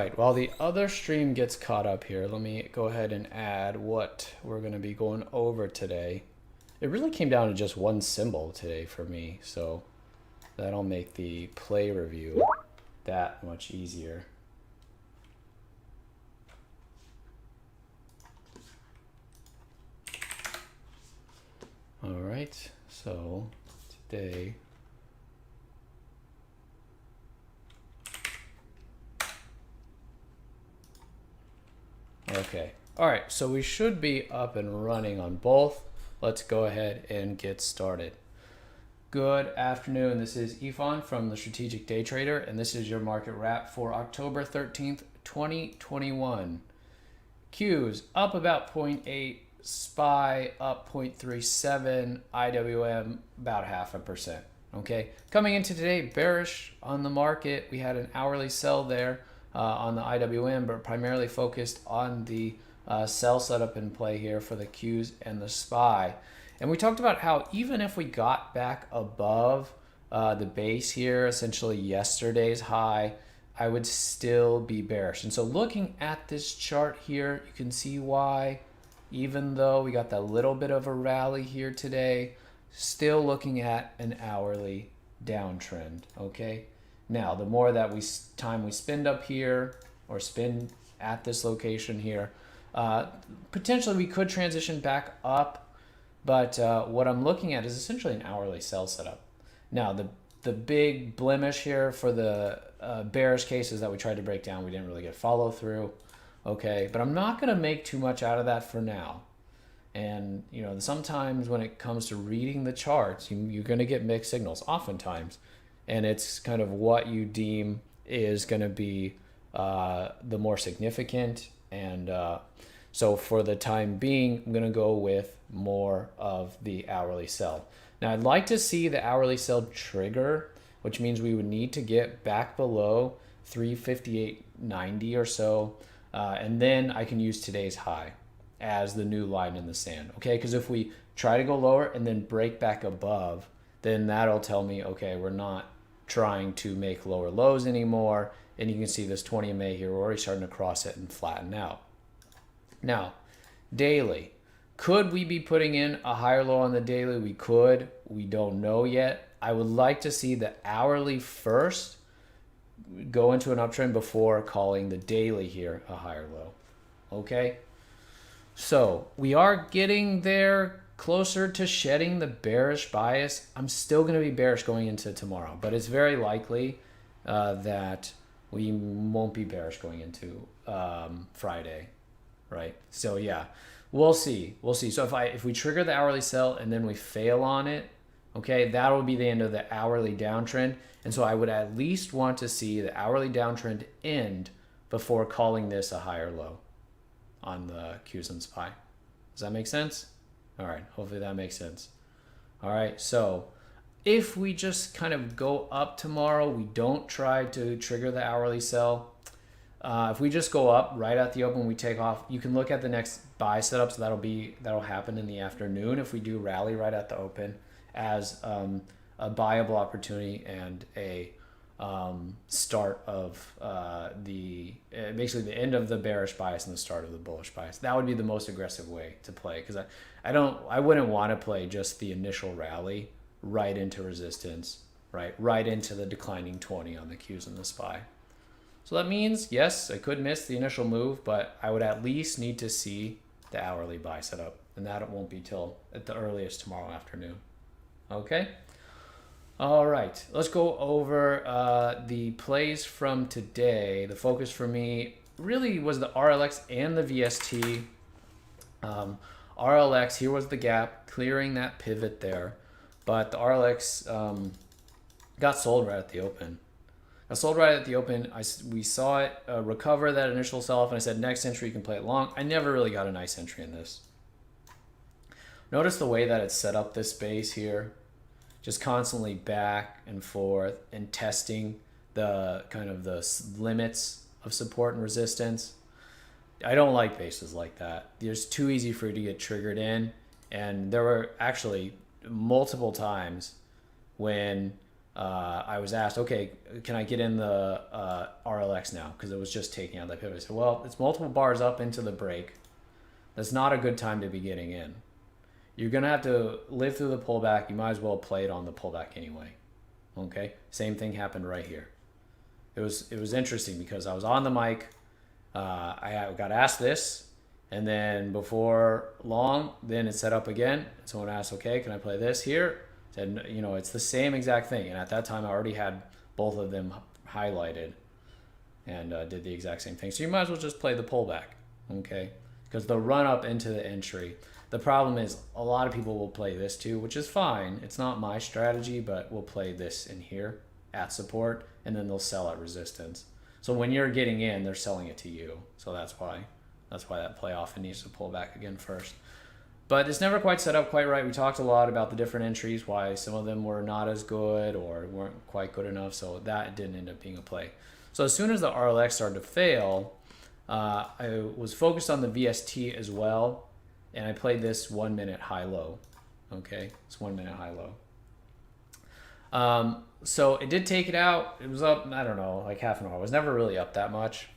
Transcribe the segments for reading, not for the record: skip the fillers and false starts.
right, while the other stream gets caught up here, let me go ahead and add what we're going to be going over today. It really came down to just one symbol today for me, so that'll make the play review that much easier. All right, so today okay. All right, so we should be up and running on both. Let's go ahead and get started. Good afternoon. This is Ifan from the Strategic Day Trader, and this is your market wrap for October 13th, 2021. Qs up about 0.8, SPY up 0.37, IWM about 0.5%. Okay, coming into today, bearish on the market. We had an hourly sell there on the IWM, but primarily focused on the sell setup in play here for the Qs and the SPY. And we talked about how even if we got back above the base here, essentially yesterday's high, I would still be bearish. And so looking at this chart here, you can see why, even though we got that little bit of a rally here today, still looking at an hourly downtrend, okay? Now, the more that time we spend up here or spend at this location here, potentially we could transition back up, but what I'm looking at is essentially an hourly sell setup. Now, the big blemish here for the bearish cases that we tried to break down, we didn't really get follow through, okay? But I'm not gonna make too much out of that for now. And you know, sometimes when it comes to reading the charts, you're gonna get mixed signals, oftentimes. And it's kind of what you deem is gonna be the more significant. And so for the time being, I'm gonna go with more of the hourly sell. Now I'd like to see the hourly sell trigger, which means we would need to get back below 358.90 or so. And then I can use today's high as the new line in the sand, okay? Because if we try to go lower and then break back above, then that'll tell me, okay, we're not trying to make lower lows anymore. And you can see this 20 MA here, we're already starting to cross it and flatten out. Now, daily, could we be putting in a higher low on the daily? We could, we don't know yet. I would like to see the hourly first go into an uptrend before calling the daily here a higher low, okay? So we are getting there, closer to shedding the bearish bias. I'm still going to be bearish going into tomorrow, but it's very likely that we won't be bearish going into Friday, right? So yeah, we'll see. We'll see. So if we trigger the hourly sell and then we fail on it, okay, that will be the end of the hourly downtrend. And so I would at least want to see the hourly downtrend end before calling this a higher low on the Qs and SPY. Does that make sense? All right, hopefully that makes sense. All right, so if we just kind of go up tomorrow, we don't try to trigger the hourly sell. If we just go up right at the open, we take off. You can look at the next buy setup, so that'll happen in the afternoon if we do rally right at the open as a buyable opportunity and a start of basically the end of the bearish bias and the start of the bullish bias. That would be the most aggressive way to play, because I wouldn't want to play just the initial rally right into resistance, right into the declining 20 on the Qs and the SPY. So that means, yes, I could miss the initial move, but I would at least need to see the hourly buy setup, and that won't be till at the earliest tomorrow afternoon. Okay. All right, let's go over the plays from today. The focus for me really was the RLX and the VST. RLX, here was the gap, clearing that pivot there. But the RLX got sold right at the open. Got sold right at the open. We saw it recover that initial sell-off, and I said, next entry, you can play it long. I never really got a nice entry in this. Notice the way that it's set up this base here. Just constantly back and forth and testing the kind of the limits of support and resistance. I don't like bases like that. It's too easy for you to get triggered in. And there were actually multiple times when I was asked, okay, can I get in the RLX now? Because it was just taking out that pivot. I said, well, it's multiple bars up into the break. That's not a good time to be getting in. You're going to have to live through the pullback. You might as well play it on the pullback anyway. Okay? Same thing happened right here. It was interesting because I was on the mic. I got asked this. And then before long, then it's set up again. Someone asked, okay, can I play this here? Said, you know, it's the same exact thing. And at that time, I already had both of them highlighted and did the exact same thing. So you might as well just play the pullback, okay? Because the run up into the entry, the problem is a lot of people will play this too, which is fine. It's not my strategy, but we'll play this in here at support, and then they'll sell at resistance. So when you're getting in, they're selling it to you. So that's why that play often needs to pull back again first. But it's never quite set up quite right. We talked a lot about the different entries, why some of them were not as good or weren't quite good enough. So that didn't end up being a play. So as soon as the RLX started to fail, I was focused on the VST as well. And I played this 1 minute high-low. Okay, it's 1 minute high-low. So it did take it out. It was up, I don't know, like half an hour. It was never really up that much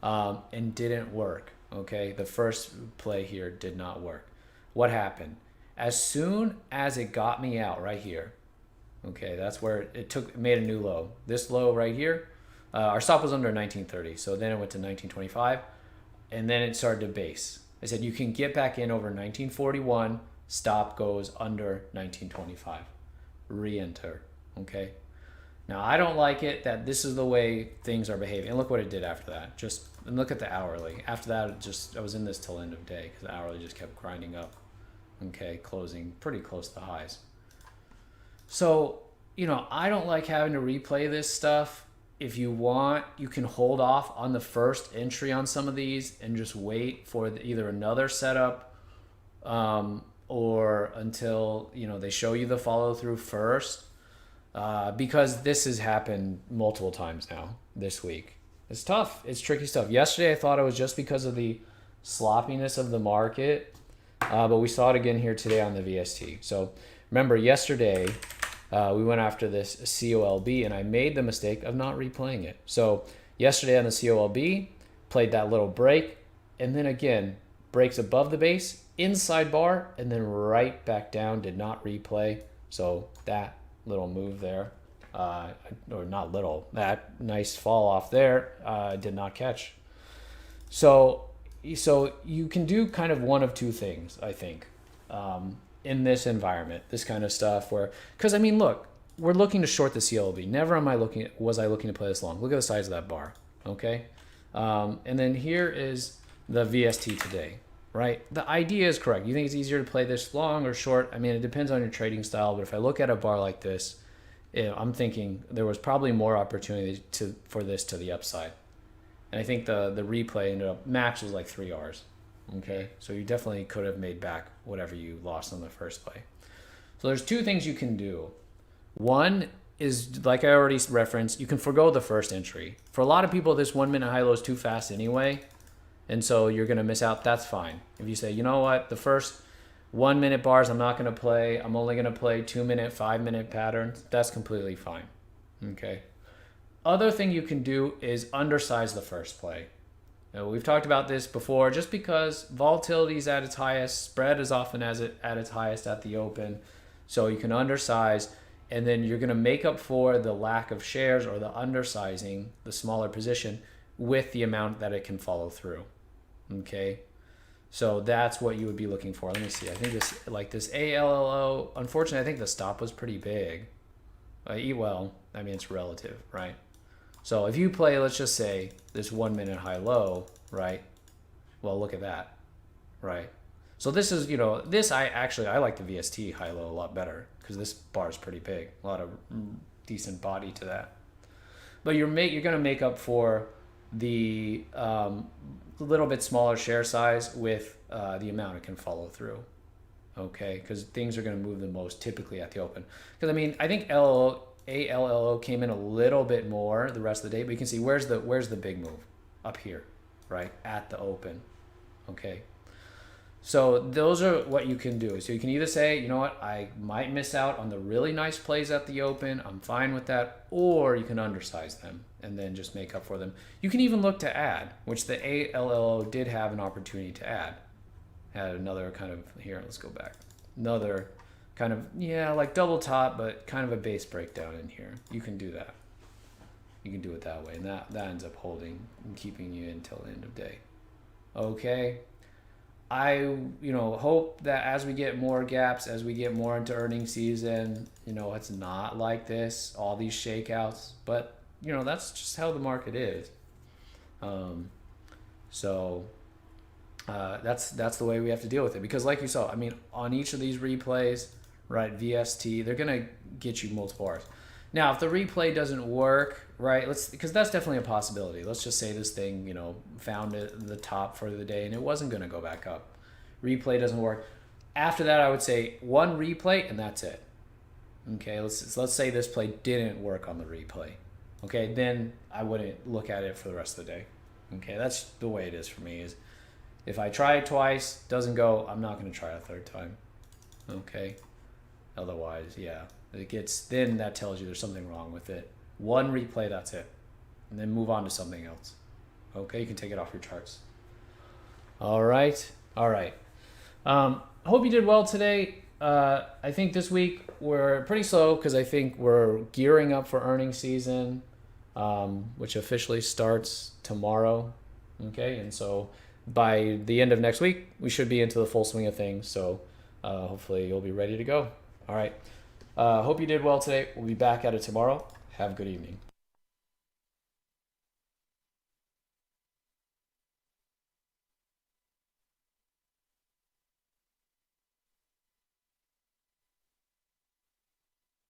and didn't work. Okay, the first play here did not work. What happened? As soon as it got me out right here, okay, that's where it made a new low. This low right here, our stop was under 1930, so then it went to 1925, and then it started to base. I said you can get back in over 1941, stop goes under 1925, re-enter, okay? Now, I don't like it that this is the way things are behaving. And look what it did after that. And look at the hourly. After that, I was in this till end of day because the hourly just kept grinding up. Okay, closing pretty close to the highs. So, you know, I don't like having to replay this stuff. If you want, you can hold off on the first entry on some of these and just wait for either another setup or until, you know, they show you the follow through first. Because this has happened multiple times now this week. It's tough. It's tricky stuff. Yesterday, I thought it was just because of the sloppiness of the market, but we saw it again here today on the VST. So remember, yesterday, we went after this COLB, and I made the mistake of not replaying it. So yesterday on the COLB, played that little break, and then again, breaks above the base, inside bar, and then right back down, did not replay. So that little move there, or not little, that nice fall off there, did not catch. So you can do kind of one of two things, I think, in this environment, this kind of stuff because I mean, look, we're looking to short the CLB. Never was I looking to play this long. Look at the size of that bar, okay? And then here is the VST today, right? The idea is correct. You think it's easier to play this long or short? I mean, it depends on your trading style, but if I look at a bar like this, I'm thinking there was probably more opportunity for this to the upside. And I think the replay ended up, max was like 3 Rs, okay? So you definitely could have made back whatever you lost on the first play. So there's two things you can do. One is, like I already referenced, you can forego the first entry. For a lot of people, this 1 minute high-low is too fast anyway, and so you're going to miss out. That's fine. If you say, you know what, the first 1 minute bars I'm not going to play, I'm only going to play 2 minute, 5 minute patterns, that's completely fine. Okay. Other thing you can do is undersize the first play. Now, we've talked about this before, just because volatility is at its highest, spread is often at its highest at the open, so you can undersize, and then you're going to make up for the lack of shares or the undersizing, the smaller position, with the amount that it can follow through. Okay, so that's what you would be looking for. Let me see. I think this ALLO, unfortunately, I think the stop was pretty big. Well, I mean, it's relative, right? So if you play, let's just say, this 1 minute high-low, right? Well, look at that, right? So this is, you know, I like the VST high-low a lot better because this bar is pretty big, a lot of decent body to that. But you're going to make up for the little bit smaller share size with the amount it can follow through, okay? Because things are going to move the most typically at the open. Because I mean, I think ALLO came in a little bit more the rest of the day, but you can see where's the big move up here, right at the open, okay? So those are what you can do. So you can either say, you know what, I might miss out on the really nice plays at the open. I'm fine with that. Or you can undersize them and then just make up for them. You can even look to add, which the ALLO did have an opportunity to add. Had another kind of, here, let's go back. Another kind of, yeah, like double top, but kind of a base breakdown in here. You can do that. You can do it that way. And that ends up holding and keeping you until the end of day. Okay. I hope that as we get more gaps, as we get more into earnings season, it's not like this, all these shakeouts, but that's just how the market is. That's the way we have to deal with it, because like you saw, on each of these replays, right, VST, they're gonna get you multiple R's. Now, if the replay doesn't work, right, because that's definitely a possibility. Let's just say this thing, found it the top for the day and it wasn't going to go back up. Replay doesn't work. After that, I would say one replay and that's it. Okay, let's say this play didn't work on the replay. Okay, then I wouldn't look at it for the rest of the day. Okay, that's the way it is for me. Is if I try it twice, doesn't go, I'm not going to try a third time. Okay, otherwise, yeah. Then that tells you there's something wrong with it. One replay, that's it. And then move on to something else. Okay, you can take it off your charts. All right. Hope you did well today. I think this week we're pretty slow because I think we're gearing up for earnings season, which officially starts tomorrow. Okay, and so by the end of next week, we should be into the full swing of things. So hopefully you'll be ready to go. All right. Hope you did well today. We'll be back at it tomorrow. Have a good evening.